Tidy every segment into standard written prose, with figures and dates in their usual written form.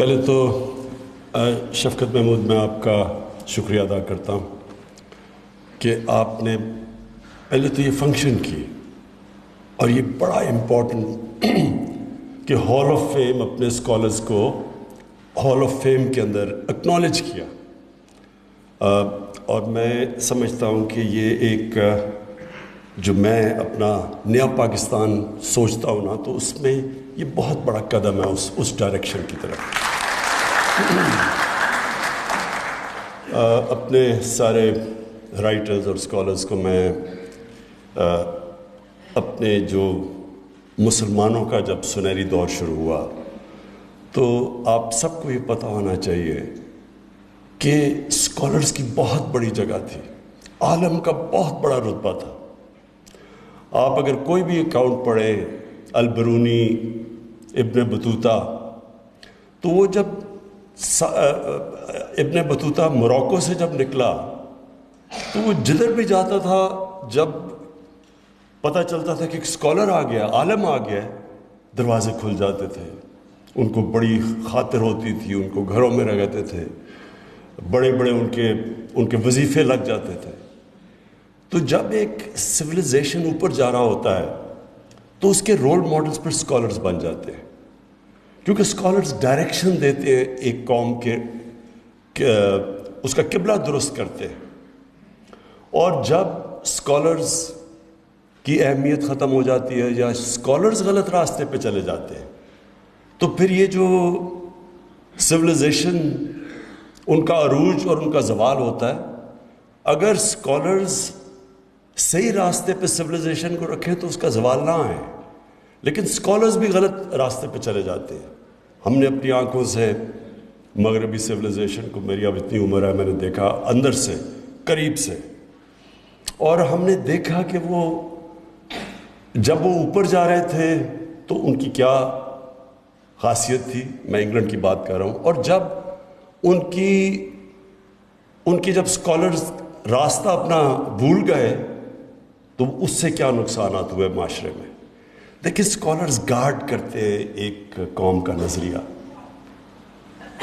پہلے تو شفقت محمود میں آپ کا شکریہ ادا کرتا ہوں کہ آپ نے پہلے تو یہ فنکشن کی اور یہ بڑا امپورٹنٹ کہ ہال آف فیم اپنے اسکالرز کو ہال آف فیم کے اندر اکنالج کیا. اور میں سمجھتا ہوں کہ یہ ایک جو میں اپنا نیا پاکستان سوچتا ہوں نا تو اس میں یہ بہت بڑا قدم ہے اس ڈائریکشن کی طرف. اپنے سارے رائٹرز اور اسکالرز کو میں اپنے جو مسلمانوں کا جب سنہری دور شروع ہوا تو آپ سب کو یہ پتہ ہونا چاہیے کہ اسکالرز کی بہت بڑی جگہ تھی، عالم کا بہت بڑا رتبہ تھا. آپ اگر کوئی بھی اکاؤنٹ پڑھیں البرونی، ابن بطوطہ، تو وہ جب ابن بطوطہ موروکو سے جب نکلا تو وہ جدھر بھی جاتا تھا جب پتہ چلتا تھا کہ ایک اسکالر آ گیا، عالم آ گیا، دروازے کھل جاتے تھے. ان کو بڑی خاطر ہوتی تھی، ان کو گھروں میں رہتے تھے، بڑے بڑے ان کے وظیفے لگ جاتے تھے. تو جب ایک سویلائزیشن اوپر جا رہا ہوتا ہے تو اس کے رول ماڈلز پر اسکالرز بن جاتے ہیں، کیونکہ اسکالرز ڈائریکشن دیتے ہیں ایک قوم کے اس کا قبلہ درست کرتے ہیں. اور جب اسکالرز کی اہمیت ختم ہو جاتی ہے یا اسکالرز غلط راستے پہ چلے جاتے ہیں تو پھر یہ جو سویلائزیشن ان کا عروج اور ان کا زوال ہوتا ہے. اگر اسکالرز صحیح راستے پہ سویلائزیشن کو رکھیں تو اس کا زوال نہ آئے، لیکن اسکالرز بھی غلط راستے پہ چلے جاتے ہیں. ہم نے اپنی آنکھوں سے مغربی سویلائزیشن کو، میری اب اتنی عمر ہے، میں نے دیکھا اندر سے، قریب سے، اور ہم نے دیکھا کہ وہ جب وہ اوپر جا رہے تھے تو ان کی کیا خاصیت تھی. میں انگلینڈ کی بات کر رہا ہوں. اور جب ان کی جب اسکالرز راستہ اپنا بھول گئے تو اس سے کیا نقصانات ہوئے معاشرے میں. دیکھیں اسکالرز گارڈ کرتے ایک قوم کا نظریہ.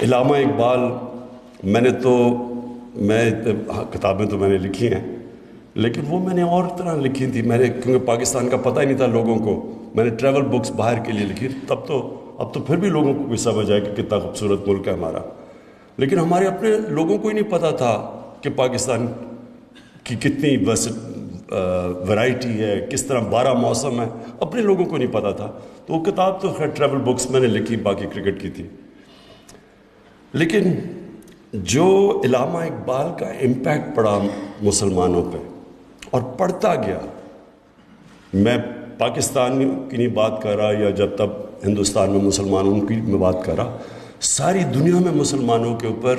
علامہ اقبال، میں کتابیں تو میں نے لکھی ہیں لیکن وہ میں نے اور طرح لکھی تھی. میں نے کیونکہ پاکستان کا پتہ ہی نہیں تھا لوگوں کو، میں نے ٹریول بکس باہر کے لیے لکھی. اب تو پھر بھی لوگوں کو بھی سمجھ آئے کہ کتنا خوبصورت ملک ہے ہمارا. لیکن ہمارے اپنے لوگوں کو ہی نہیں پتہ تھا کہ پاکستان کی کتنی ورائٹی ہے، کس طرح 12 موسم ہے، اپنے لوگوں کو نہیں پتہ تھا. تو وہ کتاب تو خیر ٹریول بکس میں نے لکھی، باقی کرکٹ کی تھی. لیکن جو علامہ اقبال کا امپیکٹ پڑا مسلمانوں پہ اور پڑھتا گیا، میں پاکستان کی نہیں بات کر رہا یا جب تک ہندوستان میں مسلمانوں کی میں بات کر رہا، ساری دنیا میں مسلمانوں کے اوپر.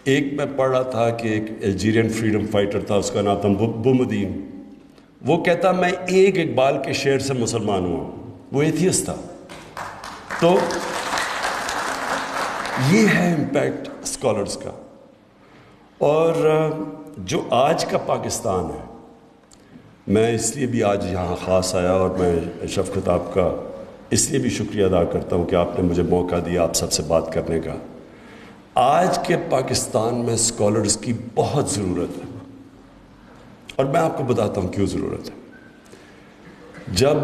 ایک میں پڑھ رہا تھا کہ ایک الجیرین فریڈم فائٹر تھا، اس کا نام تھا بومدین. وہ کہتا میں ایک اقبال کے شعر سے مسلمان ہوا. وہ ایتھیسٹ تھا. تو یہ ہے امپیکٹ اسکالرز کا. اور جو آج کا پاکستان ہے، میں اس لیے بھی آج یہاں خاص آیا اور میں شفقت آپ کا اس لیے بھی شکریہ ادا کرتا ہوں کہ آپ نے مجھے موقع دیا آپ سب سے بات کرنے کا. آج کے پاکستان میں اسکالرز کی بہت ضرورت ہے اور میں آپ کو بتاتا ہوں کیوں ضرورت ہے. جب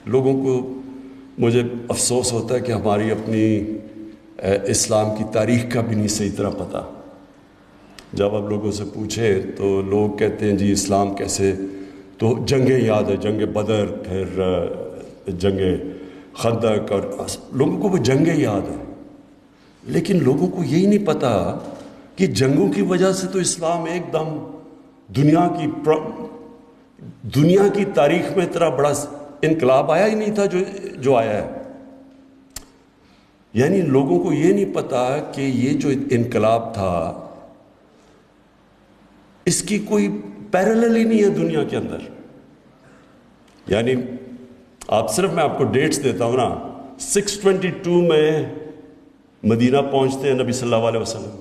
لوگوں کو، مجھے افسوس ہوتا ہے کہ ہماری اپنی اسلام کی تاریخ کا بھی نہیں صحیح طرح پتہ. جب آپ لوگوں سے پوچھیں تو لوگ کہتے ہیں جی اسلام کیسے، تو جنگیں یاد ہے، جنگ بدر، پھر جنگ خندق، اور لوگوں کو وہ جنگیں یاد ہیں. لیکن لوگوں کو یہی نہیں پتہ کہ جنگوں کی وجہ سے تو اسلام ایک دم دنیا کی تاریخ میں اتنا بڑا انقلاب آیا ہی نہیں تھا جو آیا ہے. یعنی لوگوں کو یہ نہیں پتہ کہ یہ جو انقلاب تھا اس کی کوئی پیرالل ہی نہیں ہے دنیا کے اندر. یعنی میں آپ کو ڈیٹس دیتا ہوں نا. 622 میں مدینہ پہنچتے ہیں نبی صلی اللہ علیہ وسلم،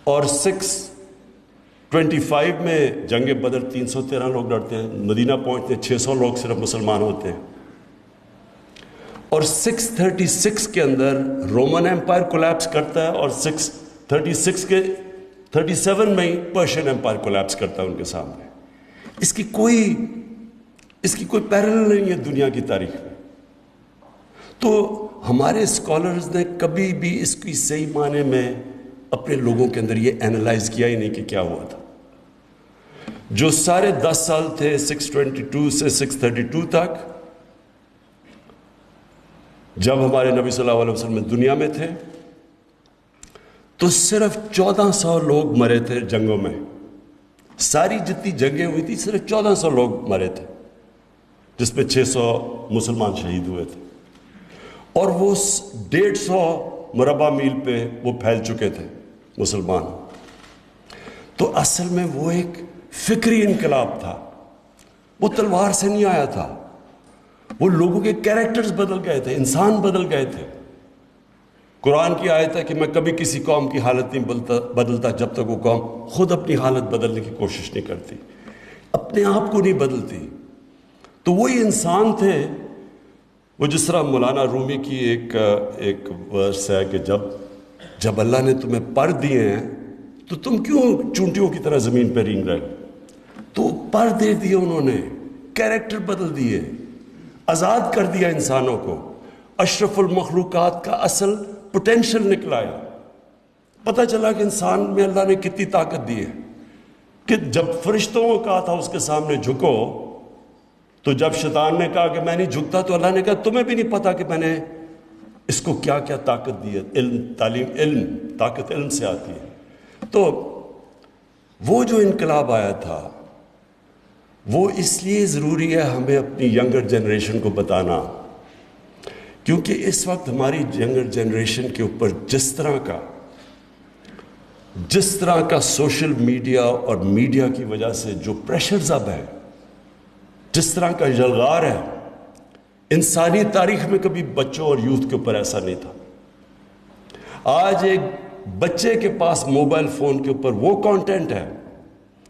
اور 625 میں جنگ بدر 313 لوگ لڑتے ہیں. مدینہ پہنچتے ہیں 600 لوگ صرف مسلمان ہوتے ہیں. اور 636 کے اندر رومن ایمپائر کولیپس کرتا ہے، اور 636 کے 37 میں ہی پرشین ایمپائر کولیپس کرتا ہے ان کے سامنے. اس کی کوئی پیرلل نہیں ہے دنیا کی تاریخ میں. تو ہمارے اسکالرز نے کبھی بھی اس کی صحیح معنی میں اپنے لوگوں کے اندر یہ اینالائز کیا ہی نہیں کہ کیا ہوا تھا. جو سارے 10 سال تھے 622 سے 632 تک، جب ہمارے نبی صلی اللہ علیہ وسلم دنیا میں تھے، تو صرف 1400 لوگ مرے تھے جنگوں میں. ساری جتنی جنگیں ہوئی تھی صرف 1400 لوگ مرے تھے، جس میں 600 مسلمان شہید ہوئے تھے. اور وہ 150 مربع میل پہ وہ پھیل چکے تھے مسلمان. تو اصل میں وہ ایک فکری انقلاب تھا، وہ تلوار سے نہیں آیا تھا. وہ لوگوں کے کیریکٹرز بدل گئے تھے، انسان بدل گئے تھے. قرآن کی آیت ہے کہ میں کبھی کسی قوم کی حالت نہیں بدلتا جب تک وہ قوم خود اپنی حالت بدلنے کی کوشش نہیں کرتی، اپنے آپ کو نہیں بدلتی. تو وہی انسان تھے. وہ جس طرح مولانا رومی کی ایک ورس ہے کہ جب اللہ نے تمہیں پر دیے ہیں تو تم کیوں چونٹیوں کی طرح زمین پہ رینگ رہے؟ تو پر دے دیے انہوں نے، کیریکٹر بدل دیے، آزاد کر دیا انسانوں کو. اشرف المخلوقات کا اصل پوٹینشل نکلایا. پتہ چلا کہ انسان میں اللہ نے کتنی طاقت دی ہے. کہ جب فرشتوں کو کہا تھا اس کے سامنے جھکو، تو جب شیطان نے کہا کہ میں نہیں جھکتا، تو اللہ نے کہا تمہیں بھی نہیں پتا کہ میں نے اس کو کیا کیا طاقت دی ہے. علم طاقت علم سے آتی ہے. تو وہ جو انقلاب آیا تھا وہ اس لیے ضروری ہے ہمیں اپنی ینگر جنریشن کو بتانا، کیونکہ اس وقت ہماری ینگر جنریشن کے اوپر جس طرح کا سوشل میڈیا اور میڈیا کی وجہ سے جو پریشرز اب ہے، جس طرح کا جلغار ہے، انسانی تاریخ میں کبھی بچوں اور یوتھ کے اوپر ایسا نہیں تھا. آج ایک بچے کے پاس موبائل فون کے اوپر وہ کانٹینٹ ہے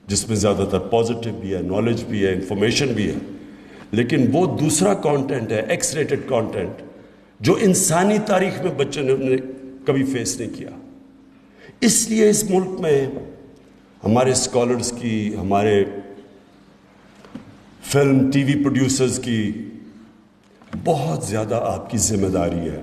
جس میں زیادہ تر پازیٹیو بھی ہے، نالج بھی ہے، انفارمیشن بھی ہے، لیکن وہ دوسرا کانٹینٹ ہے، ایکس ریٹڈ کانٹینٹ، جو انسانی تاریخ میں بچوں نے کبھی فیس نہیں کیا. اس لیے اس ملک میں ہمارے اسکالرز کی، ہمارے فلم ٹی وی پروڈیوسرز کی بہت زیادہ آپ کی ذمہ داری ہے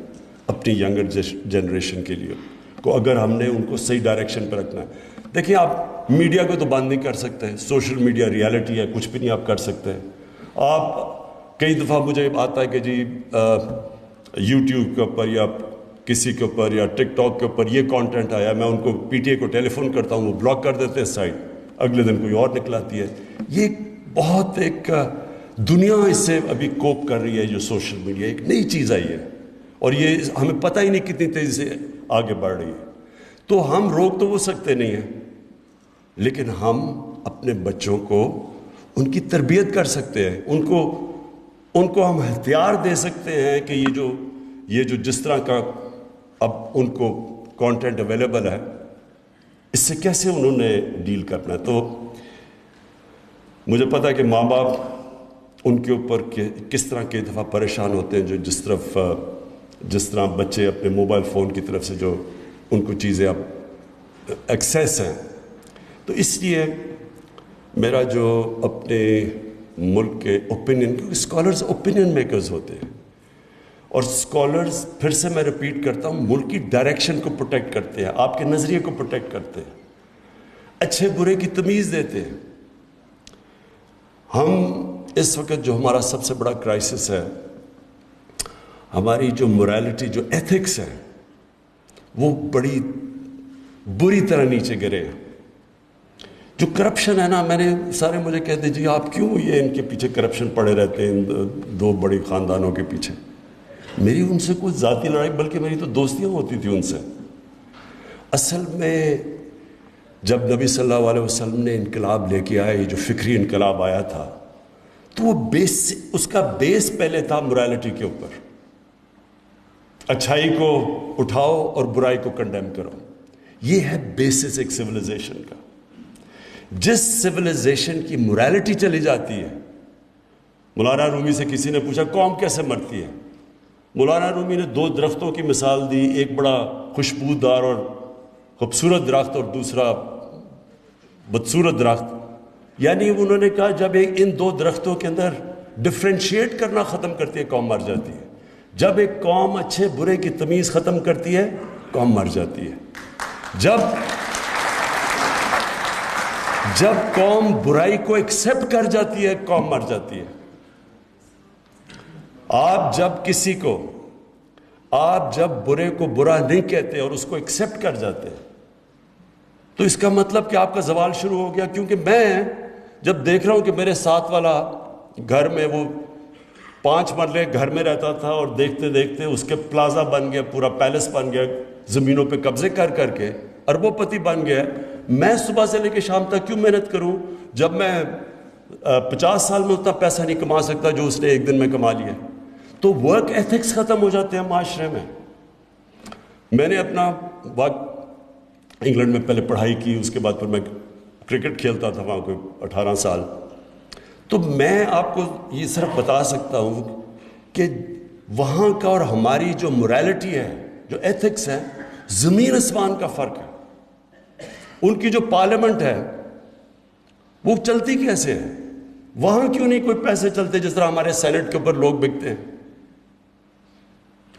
اپنی ینگر جنریشن کے لیے کو، اگر ہم نے ان کو صحیح ڈائریکشن پہ رکھنا ہے. دیکھیں، آپ میڈیا کو تو بند نہیں کر سکتے، سوشل میڈیا ریالٹی ہے، کچھ بھی نہیں آپ کر سکتے. آپ کئی دفعہ مجھے آتا ہے کہ جی یوٹیوب کے اوپر یا کسی کے اوپر یا ٹک ٹاک کے اوپر یہ کانٹینٹ آیا، میں ان کو پی ٹی اے کو ٹیلی فون کرتا ہوں، وہ بلاک کر دیتے ہیں سائٹ، اگلے دن کوئی اور نکلاتی ہے. یہ بہت ایک دنیا اس سے ابھی کوپ کر رہی ہے. جو سوشل میڈیا ایک نئی چیز آئی ہے اور یہ ہمیں پتہ ہی نہیں کتنی تیزی سے آگے بڑھ رہی ہے. تو ہم روک تو وہ سکتے نہیں ہیں، لیکن ہم اپنے بچوں کو ان کی تربیت کر سکتے ہیں، ان کو ہم ہتھیار دے سکتے ہیں کہ یہ جو جس طرح کا اب ان کو کانٹینٹ اویلیبل ہے، اس سے کیسے انہوں نے ڈیل کرنا ہے. تو مجھے پتا ہے کہ ماں باپ ان کے اوپر کس طرح کے دفعہ پریشان ہوتے ہیں، جو جس طرح بچے اپنے موبائل فون کی طرف سے جو ان کو چیزیں اب ایکسیس ہیں. تو اس لیے میرا جو اپنے ملک کے اوپینین، کیونکہ اسکالرز اوپینین میکرز ہوتے ہیں، اور اسکالرز پھر سے میں ریپیٹ کرتا ہوں، ملک کی ڈائریکشن کو پروٹیکٹ کرتے ہیں، آپ کے نظریے کو پروٹیکٹ کرتے ہیں، اچھے برے کی تمیز دیتے ہیں. ہم اس وقت جو ہمارا سب سے بڑا کرائسس ہے، ہماری جو morality، جو ایتھکس ہے، وہ بڑی بری طرح نیچے گرے ہیں. جو کرپشن ہے نا، سارے مجھے کہتے ہیں جی آپ کیوں یہ ان کے پیچھے کرپشن پڑے رہتے ہیں، دو بڑی خاندانوں کے پیچھے. میری ان سے کوئی ذاتی لڑائی، بلکہ میری تو دوستیاں ہوتی تھی ان سے. اصل میں جب نبی صلی اللہ علیہ وسلم نے انقلاب لے کے آئے، یہ جو فکری انقلاب آیا تھا، تو وہ اس کا بیس پہلے تھا morality کے اوپر. اچھائی کو اٹھاؤ اور برائی کو کنڈیم کرو. یہ ہے بیسس ایک سویلائزیشن کا. جس سویلائزیشن کی morality چلی جاتی ہے، مولانا رومی سے کسی نے پوچھا قوم کیسے مرتی ہے؟ مولانا رومی نے 2 درختوں کی مثال دی، ایک بڑا خوشبودار اور خوبصورت درخت اور دوسرا بدصورت درخت. یعنی انہوں نے کہا جب ان 2 درختوں کے اندر ڈفرینشیٹ کرنا ختم کرتی ہے قوم مر جاتی ہے. جب ایک قوم اچھے برے کی تمیز ختم کرتی ہے قوم مر جاتی ہے. جب قوم برائی کو ایکسیپٹ کر جاتی ہے قوم مر جاتی ہے. آپ جب برے کو برا نہیں کہتے اور اس کو ایکسیپٹ کر جاتے تو اس کا مطلب کہ آپ کا زوال شروع ہو گیا. کیونکہ میں جب دیکھ رہا ہوں کہ میرے ساتھ والا گھر میں وہ 5 مرلے گھر میں رہتا تھا اور دیکھتے دیکھتے اس کے پلازا بن گیا، پورا پیلس بن گیا، زمینوں پہ قبضے کر کر کے اربوں پتی بن گیا. میں صبح سے لے کے شام تک کیوں محنت کروں جب میں 50 سال میں اتنا پیسہ نہیں کما سکتا جو اس نے ایک دن میں کما لیا. تو ورک ایتھکس ختم ہو جاتے ہیں معاشرے میں. میں نے اپنا وقت انگلینڈ میں پہلے پڑھائی کی، اس کے بعد پھر میں کرکٹ کھیلتا تھا وہاں کوئی 18 سال. تو میں آپ کو یہ صرف بتا سکتا ہوں کہ وہاں کا اور ہماری جو موریلٹی ہے، جو ایتھکس ہے، زمین آسمان کا فرق ہے. ان کی جو پارلیمنٹ ہے وہ چلتی کیسے ہے؟ وہاں کیوں نہیں کوئی پیسے چلتے جس طرح ہمارے سینٹ کے اوپر لوگ بکتے ہیں؟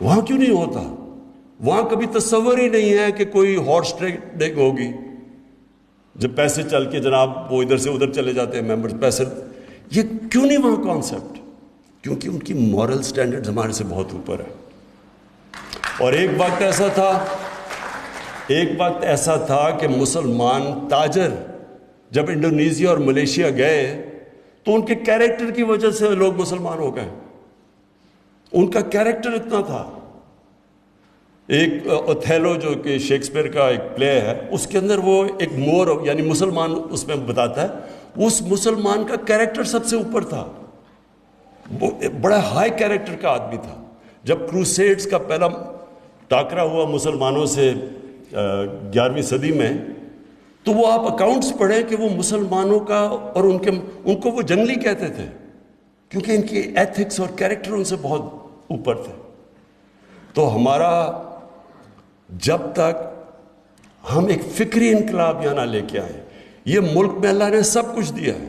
وہاں کیوں نہیں ہوتا؟ وہاں کبھی تصور ہی نہیں ہے کہ کوئی ہارس ٹریڈنگ ہوگی. جب پیسے چل کے جناب وہ ادھر سے ادھر چلے جاتے ہیں ممبرز، پیسے یہ کیوں نہیں وہاں کانسیپٹ؟ کیونکہ ان کی مورل سٹینڈرڈز ہمارے سے بہت اوپر ہے. اور ایک وقت ایسا تھا کہ مسلمان تاجر جب انڈونیزیا اور ملیشیا گئے تو ان کے کیریکٹر کی وجہ سے لوگ مسلمان ہو گئے. ان کا کیریکٹر اتنا تھا. ایک اوتھیلو جو کہ شیکسپیئر کا ایک پلے ہے، اس کے اندر وہ ایک مور یعنی مسلمان اس میں بتاتا ہے، اس مسلمان کا کیریکٹر سب سے اوپر تھا. وہ بڑا ہائی کیریکٹر کا آدمی تھا. جب کروسیڈز کا پہلا ٹاکرا ہوا مسلمانوں سے 11ویں صدی میں، تو وہ آپ اکاؤنٹس پڑھیں کہ وہ مسلمانوں کا اور ان کو وہ جنگلی کہتے تھے کیونکہ ان کی ایتھکس اور کیریکٹر ان سے بہت اوپر تھے. تو ہمارا جب تک ہم ایک فکری انقلاب یہاں نہ لے کے آئے، یہ ملک میں اللہ نے سب کچھ دیا ہے.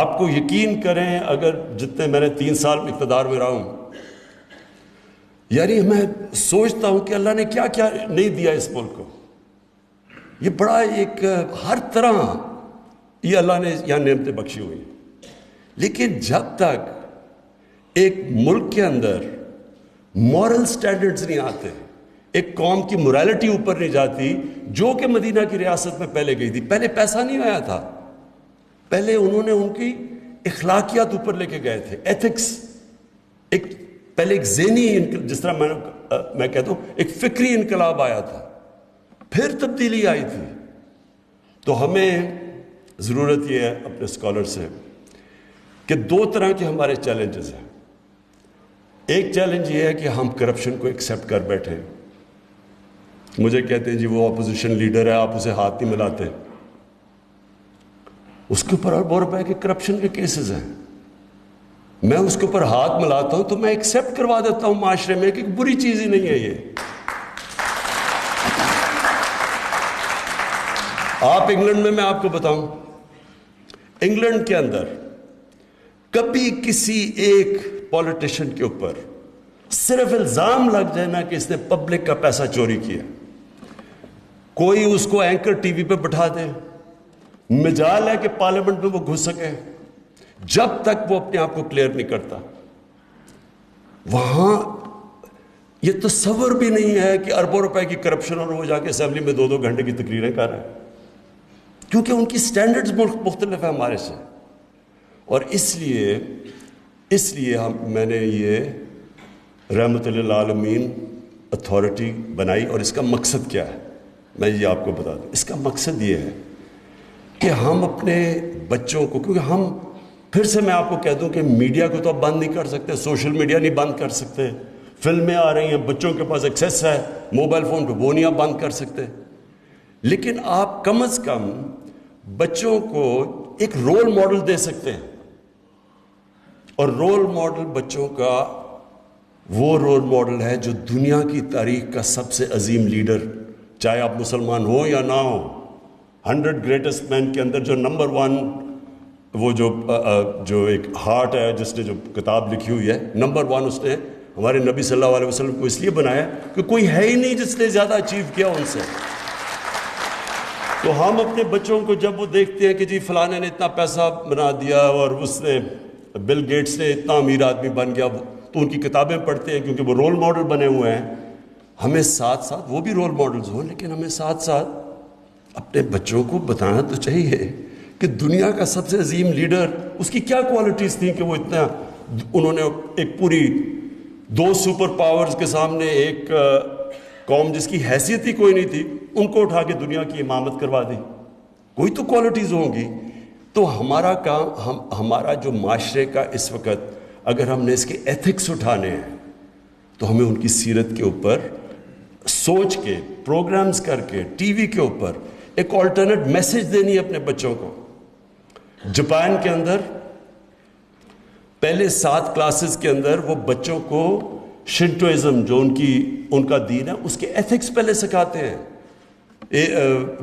آپ کو یقین کریں، اگر جتنے میں نے 3 سال اقتدار میں رہا ہوں، یعنی میں سوچتا ہوں کہ اللہ نے کیا کیا نہیں دیا اس ملک کو. یہ بڑا ایک ہر طرح یہ اللہ نے یہاں نعمتیں بخشی ہوئی. لیکن جب تک ایک ملک کے اندر مورل سٹینڈرڈز نہیں آتے، ایک قوم کی موریلٹی اوپر نہیں جاتی، جو کہ مدینہ کی ریاست میں پہلے گئی تھی. پہلے پیسہ نہیں آیا تھا، پہلے انہوں نے ان کی اخلاقیات اوپر لے کے گئے تھے. ایتھکس پہلے ایک ذہنی جس طرح میں کہتا ہوں ایک فکری انقلاب آیا تھا، پھر تبدیلی آئی تھی. تو ہمیں ضرورت یہ ہے اپنے اسکالر سے کہ 2 طرح کے ہمارے چیلنجز ہیں. ایک چیلنج یہ ہے کہ ہم کرپشن کو ایکسیپٹ کر بیٹھیں. مجھے کہتے ہیں جی وہ اپوزیشن لیڈر ہے، آپ اسے ہاتھ نہیں ملاتے. اس کے اوپر اربوں روپے کے کرپشن کے کیسز ہیں. میں اس کے اوپر ہاتھ ملاتا ہوں تو میں ایکسیپٹ کروا دیتا ہوں معاشرے میں کہ بری چیز ہی نہیں ہے یہ. آپ انگلینڈ میں آپ کو بتاؤں، انگلینڈ کے اندر کبھی کسی ایک پولیٹیشین کے اوپر صرف الزام لگ جائے نا کہ اس نے پبلک کا پیسہ چوری کیا، کوئی اس کو اینکر ٹی وی پہ بٹھا دے، مجال ہے کہ پارلیمنٹ میں وہ گھس سکے. جب تک وہ اپنے آپ کو کلیئر نہیں کرتا، وہاں یہ تصور بھی نہیں ہے کہ اربوں روپے کی کرپشن اور وہ جا کے اسمبلی میں 2 گھنٹے کی تقریریں کر رہے ہیں، کیونکہ ان کی سٹینڈرڈز مختلف ہے ہمارے سے. اور اس لیے میں نے یہ رحمت للعالمین اتھارٹی بنائی. اور اس کا مقصد کیا ہے میں یہ آپ کو بتا دوں. اس کا مقصد یہ ہے کہ ہم اپنے بچوں کو، کیونکہ ہم پھر سے میں آپ کو کہہ دوں کہ میڈیا کو تو آپ بند نہیں کر سکتے، سوشل میڈیا نہیں بند کر سکتے، فلمیں آ رہی ہیں، بچوں کے پاس ایکسیس ہے موبائل فون پہ، وہ نہیں آپ بند کر سکتے. لیکن آپ کم از کم بچوں کو ایک رول ماڈل دے سکتے ہیں. اور رول ماڈل بچوں کا وہ رول ماڈل ہے جو دنیا کی تاریخ کا سب سے عظیم لیڈر، چاہے آپ مسلمان ہو یا نہ ہو، 100 گریٹسٹ مین کے اندر جو نمبر 1، وہ جو ایک ہارٹ ہے جس نے جو کتاب لکھی ہوئی ہے، نمبر 1 اس نے ہمارے نبی صلی اللہ علیہ وسلم کو اس لیے بنایا کہ کوئی ہے ہی نہیں جس نے زیادہ اچیو کیا ان سے۔ تو ہم اپنے بچوں کو جب وہ دیکھتے ہیں کہ جی فلانے نے اتنا پیسہ بنا دیا اور اس نے بل گیٹس نے اتنا امیر آدمی بن گیا، تو ان کی کتابیں پڑھتے ہیں کیونکہ وہ رول ماڈل بنے ہوئے ہیں۔ ہمیں ساتھ ساتھ وہ بھی رول ماڈلز ہوں، لیکن ہمیں ساتھ ساتھ اپنے بچوں کو بتانا تو چاہیے کہ دنیا کا سب سے عظیم لیڈر، اس کی کیا کوالٹیز تھیں کہ وہ اتنا، انہوں نے ایک پوری 2 سپر پاورز کے سامنے ایک قوم جس کی حیثیت ہی کوئی نہیں تھی، ان کو اٹھا کے دنیا کی امامت کروا دی۔ کوئی تو کوالٹیز ہوں گی۔ تو ہمارا کام، ہمارا جو معاشرے کا اس وقت، اگر ہم نے اس کے ایتھکس اٹھانے ہیں تو ہمیں ان کی سیرت کے اوپر سوچ کے، پروگرامز کر کے، ٹی وی کے اوپر ایک آلٹرنیٹ میسج دینی ہے اپنے بچوں کو۔ جاپان کے اندر پہلے 7 کلاسز کے اندر وہ بچوں کو شنٹوازم، جو ان کا دین ہے، اس کے ایتھکس پہلے سکھاتے ہیں،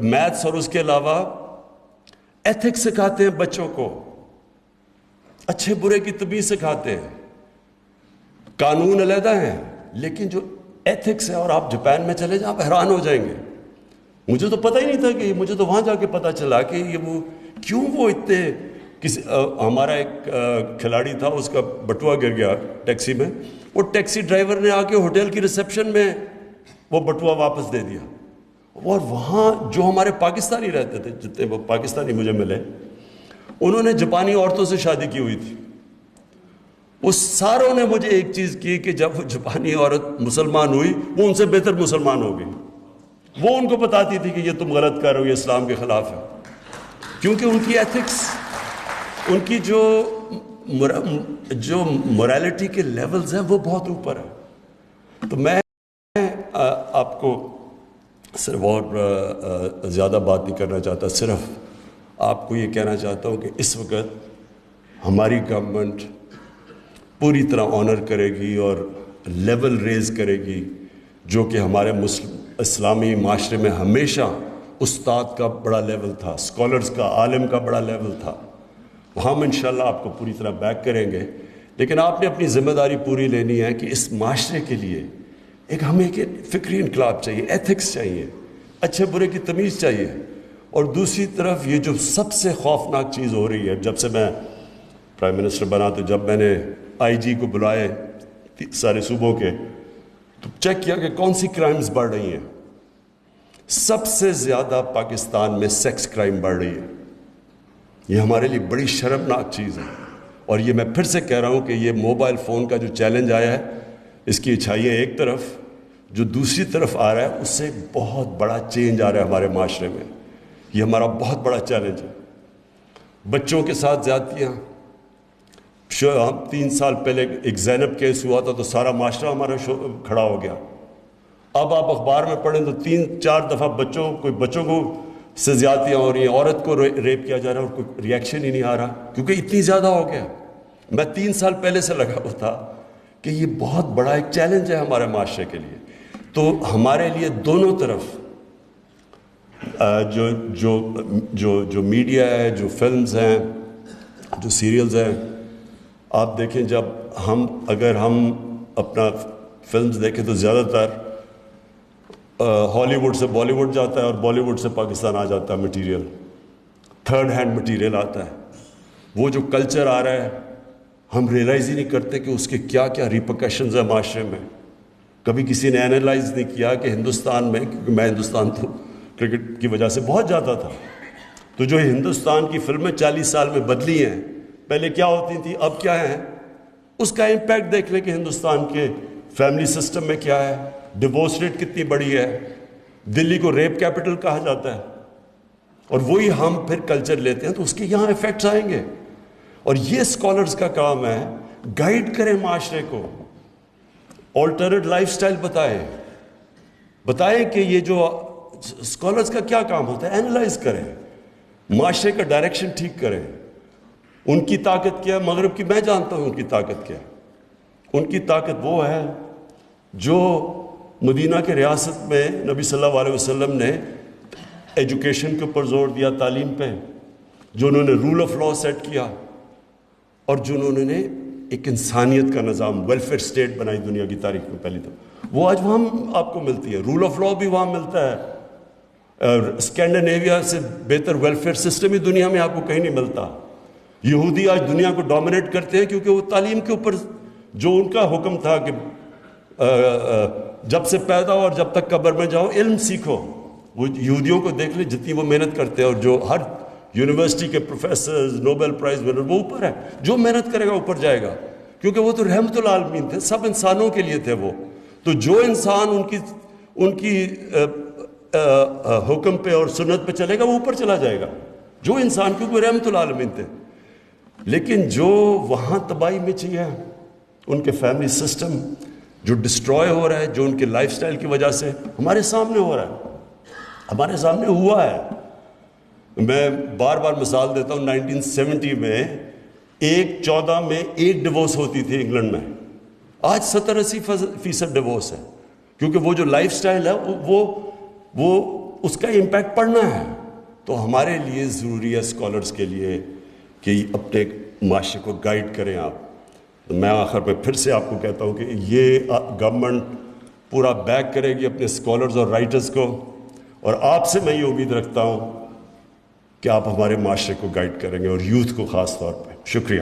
میتھس اور اس کے علاوہ ایتھکس سکھاتے ہیں بچوں کو، اچھے برے کی تمیز سکھاتے ہیں۔ قانون علیحدہ ہیں لیکن جو ایتھکس ہے، اور آپ جاپان میں چلے جائیں آپ حیران ہو جائیں گے۔ مجھے تو پتہ ہی نہیں تھا کہ مجھے تو وہاں جا کے پتہ چلا کہ یہ وہ اتنے ہمارا ایک کھلاڑی تھا، اس کا بٹوا گر گیا ٹیکسی میں، وہ ٹیکسی ڈرائیور نے آ کے ہوٹل کی ریسیپشن میں وہ بٹوا واپس دے دیا۔ اور وہاں جو ہمارے پاکستانی رہتے تھے، جتنے وہ پاکستانی مجھے ملے، انہوں نے جاپانی عورتوں سے شادی کی ہوئی تھی۔ وہ ساروں نے مجھے ایک چیز کی کہ جب وہ جاپانی عورت مسلمان ہوئی، وہ ان سے بہتر مسلمان ہو گئی۔ وہ ان کو بتاتی تھی کہ یہ تم غلط کر رہے ہو، یہ اسلام کے خلاف ہے، کیونکہ ان کی ایتھکس، ان کی جو موریلٹی کے لیولز ہیں وہ بہت اوپر ہے۔ تو میں آپ کو صرف اور زیادہ بات نہیں کرنا چاہتا، صرف آپ کو یہ کہنا چاہتا ہوں کہ اس وقت ہماری گورنمنٹ پوری طرح آنر کرے گی اور لیول ریز کرے گی، جو کہ ہمارے اسلامی معاشرے میں ہمیشہ استاد کا بڑا لیول تھا، اسکالرز کا، عالم کا بڑا لیول تھا۔ ہم انشاءاللہ آپ کو پوری طرح بیک کریں گے، لیکن آپ نے اپنی ذمہ داری پوری لینی ہے کہ اس معاشرے کے لیے ہمیں ایک فکری انقلاب چاہیے، ایتھکس چاہیے، اچھے برے کی تمیز چاہیے۔ اور دوسری طرف یہ جو سب سے خوفناک چیز ہو رہی ہے، جب سے میں پرائم منسٹر بنا، تو جب میں نے آئی جی کو بلائے سارے صوبوں کے، تو چیک کیا کہ کون سی کرائمز بڑھ رہی ہیں۔ سب سے زیادہ پاکستان میں سیکس کرائم بڑھ رہی ہے۔ یہ ہمارے لیے بڑی شرمناک چیز ہے، اور یہ میں پھر سے کہہ رہا ہوں کہ یہ موبائل فون کا جو چیلنج آیا ہے، اس کی اچھائیاں ایک طرف، جو دوسری طرف آ رہا ہے اس سے بہت بڑا چینج آ رہا ہے ہمارے معاشرے میں۔ یہ ہمارا بہت بڑا چیلنج ہے۔ بچوں کے ساتھ زیادتیاں، ہم 3 سال پہلے ایک زینب کیس ہوا تھا تو سارا معاشرہ ہمارا کھڑا ہو گیا۔ اب آپ اخبار میں پڑھیں تو 3-4 دفعہ بچوں کو سے زیادتیاں ہو رہی ہیں، عورت کو ریپ کیا جا رہا ہے، اور کوئی ریئیکشن ہی نہیں آ رہا کیونکہ اتنی زیادہ ہو گیا۔ میں 3 سال پہلے سے لگا ہوا تھا کہ یہ بہت بڑا ایک چیلنج ہے ہمارے معاشرے کے لیے۔ تو ہمارے لیے دونوں طرف جو میڈیا ہے، جو فلمز ہیں، جو سیریلز ہیں، آپ دیکھیں اگر ہم اپنا فلمز دیکھیں تو زیادہ تر ہالی ووڈ سے بالی ووڈ جاتا ہے اور بالی ووڈ سے پاکستان آ جاتا ہے مٹیریل، تھرڈ ہینڈ مٹیریل آتا ہے۔ وہ جو کلچر آ رہا ہے ہم ریئلائز ہی نہیں کرتے کہ اس کے کیا کیا ریپرکشنز ہیں معاشرے میں۔ کبھی کسی نے اینالائز نہیں کیا کہ ہندوستان میں، کیونکہ میں ہندوستان تو کرکٹ کی وجہ سے بہت جاتا تھا، تو جو ہندوستان کی فلمیں 40 سال میں بدلی ہیں، پہلے کیا ہوتی تھیں اب کیا ہیں، اس کا امپیکٹ دیکھ لیں کہ ہندوستان کے فیملی سسٹم میں کیا ہے، ڈیورس ریٹ کتنی بڑی ہے، دلی کو ریپ کیپٹل کہا جاتا ہے، اور وہی ہم پھر کلچر لیتے ہیں تو اس کے یہاں ایفیکٹس آئیں گے۔ اور یہ اسکالرز کا کام ہے، گائیڈ کریں معاشرے کو، آلٹرنیٹ لائف سٹائل بتائیں کہ یہ جو اسکالرز کا کیا کام ہوتا ہے، اینالائز کریں، معاشرے کا ڈائریکشن ٹھیک کریں۔ ان کی طاقت کیا ہے مغرب کی، میں جانتا ہوں ان کی طاقت کیا ہے، ان کی طاقت وہ ہے جو مدینہ کے ریاست میں نبی صلی اللہ علیہ وسلم نے ایجوکیشن کے اوپر زور دیا، تعلیم پہ، جو انہوں نے رول آف لا سیٹ کیا، اور جو انہوں نے ایک انسانیت کا نظام، ویلفیئر اسٹیٹ بنائی دنیا کی تاریخ میں پہلی دفعہ، وہ آج وہاں آپ کو ملتی ہے۔ رول آف لا بھی وہاں ملتا ہے، اسکینڈینیویا سے بہتر ویلفیئر سسٹم ہی دنیا میں آپ کو کہیں نہیں ملتا۔ یہودی آج دنیا کو ڈومینیٹ کرتے ہیں کیونکہ وہ تعلیم کے اوپر جو ان کا حکم تھا کہ جب سے پیدا ہو اور جب تک قبر میں جاؤ علم سیکھو، وہ یہودیوں کو دیکھ لیں جتنی وہ محنت کرتے ہیں، اور جو ہر یونیورسٹی کے پروفیسرز، نوبل پرائز ونر، وہ اوپر ہے، جو محنت کرے گا اوپر جائے گا، کیونکہ وہ تو رحمت العالمین تھے، سب انسانوں کے لیے تھے وہ۔ تو جو انسان ان کی حکم پہ اور سنت پہ چلے گا وہ اوپر چلا جائے گا، جو انسان، کیونکہ وہ رحمت العالمین تھے۔ لیکن جو وہاں تباہی مچی ہے، ان کے فیملی سسٹم جو ڈسٹروائے ہو رہا ہے، جو ان کے لائف سٹائل کی وجہ سے ہمارے سامنے ہو رہا ہے، ہمارے سامنے ہوا ہے۔ میں بار بار مثال دیتا ہوں، 1970 میں 14 میں ایک ڈیورس ہوتی تھی انگلینڈ میں، آج 70-80% ڈیورس ہے، کیونکہ وہ جو لائف سٹائل ہے وہ اس کا امپیکٹ پڑنا ہے۔ تو ہمارے لیے ضروری ہے اسکالرس کے لیے کہ اپنے معاشرے کو گائیڈ کریں آپ۔ میں آخر میں پھر سے آپ کو کہتا ہوں کہ یہ گورنمنٹ پورا بیک کرے گی اپنے اسکالرز اور رائٹرز کو، اور آپ سے میں یہ امید رکھتا ہوں کہ آپ ہمارے معاشرے کو گائیڈ کریں گے، اور یوتھ کو خاص طور پہ۔ شکریہ۔